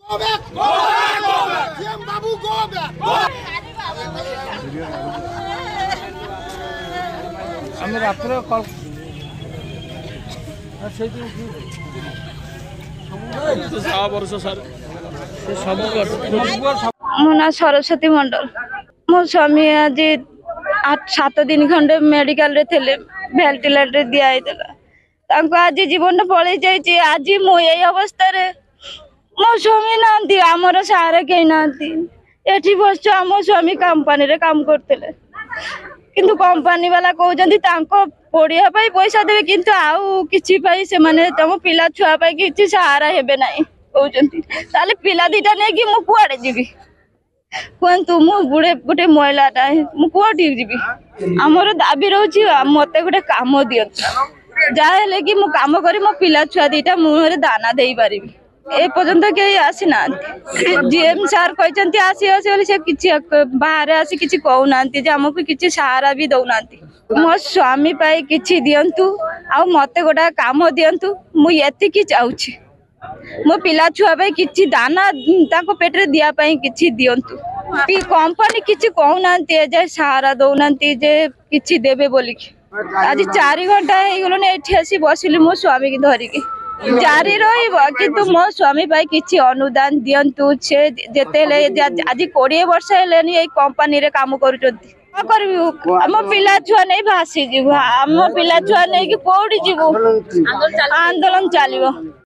Go back! Go back! Go back! CM Babu, go back! Go back! আমি রাত্রে call ମୋ ନାଁ ସରସ୍ୱତୀ ମଣ୍ଡଳ। ମୋ ସ୍ୱାମୀ ଆଜି 7 ଦିନ ଖଣ୍ଡେ ମେଡିକାଲରେ ଥିଲେ, ଭେଣ୍ଟିଲେଟର ଦିଆ ହେଇଥିଲା। ତାଙ୍କୁ ଆଜି ଜୀବନ ପଳେଇ ଯାଇଛି। ଆଜି ମୁଁ ଏଇ ଅବସ୍ଥାରେ, ମୋ ସ୍ୱାମୀ ନାହାନ୍ତି, ଆମର ସାହାରା କେହି ନାହାନ୍ତି। ଏଠି ବସିଛୁ, ଆମ ସ୍ୱାମୀ କମ୍ପାନୀରେ କାମ କରୁଥିଲେ, କିନ୍ତୁ କମ୍ପାନୀ ବାଲା କହୁଛନ୍ତି ତାଙ୍କ ପଢିବା ପାଇଁ ପଇସା ଦେବେ, କିନ୍ତୁ ଆଉ କିଛି ପାଇଁ ସେମାନେ ତମ ପିଲା ଛୁଆ ପାଇଁ କିଛି ସାହାରା ହେବେ ନାହିଁ କହୁଛନ୍ତି। ତାହେଲେ ପିଲା ଦିଟା ନେଇକି ମୁଁ କୁଆଡେ ଯିବି କୁହନ୍ତୁ? ମୁଁ ଗୋଟେ ମହିଳାଟା, ମୁଁ କୋଉଠିକି ଯିବି? ଆମର ଦାବି ରହୁଛି ମତେ ଗୋଟେ କାମ ଦିଅନ୍ତୁ, ଯାହା ହେଲେ କି ମୁଁ କାମ କରି ମୋ ପିଲା ଛୁଆ ଦିଟା ମୁହଁରେ ଦାନା ଦେଇପାରିବି। ଏପର୍ଯ୍ୟନ୍ତ କେହି ଆସିନାହାନ୍ତି। ଜିଏମ୍ ସାର୍ କହିଛନ୍ତି ଆସିବେ ବୋଲି, ସେ କିଛି ବାହାରେ ଆସି କିଛି କହୁନାହାନ୍ତି ଯେ ଆମକୁ କିଛି ସାହାରା ବି ଦଉନାହାନ୍ତି। ମୋ ସ୍ୱାମୀ ପାଇଁ କିଛି ଦିଅନ୍ତୁ, ଆଉ ମତେ ଗୋଟେ କାମ ଦିଅନ୍ତୁ, ମୁଁ ଏତିକି ଚାହୁଁଛି। ମୋ ପିଲା ଛୁଆ ପାଇଁ କିଛି ଦାନା ତାଙ୍କ ପେଟରେ ଦିଆ ପାଇଁ କିଛି ଦିଅନ୍ତୁ। କମ୍ପାନୀ କିଛି କହୁନାହାନ୍ତି, ଏଯାଏ ସାହାରା ଦଉନାହାନ୍ତି ଯେ କିଛି ଦେବେ ବୋଲିକି। ଆଜି 4 ଘଣ୍ଟା ହେଇଗଲାଣି ଏଠି ଆସି ବସିଲି ମୋ ସ୍ୱାମୀକି ଧରିକି। ଜାରି ରହିବ, କିନ୍ତୁ ମୋ ସ୍ୱାମୀ ପାଇଁ କିଛି ଅନୁଦାନ ଦିଅନ୍ତୁ। ସେ ଯେତେହେଲେ ଆଜି 20 ବର୍ଷ ହେଲେଣି ଏଇ କମ୍ପାନୀରେ କାମ କରୁଛନ୍ତି। କଣ କରିବୁ? ଆମ ପିଲା ଛୁଆ ନେଇ ଭାସିଯିବୁ। ଆମ ପିଲା ଛୁଆ ନେଇକି କୋଉଠି ଯିବୁ? ଆନ୍ଦୋଳନ ଚାଲିବ।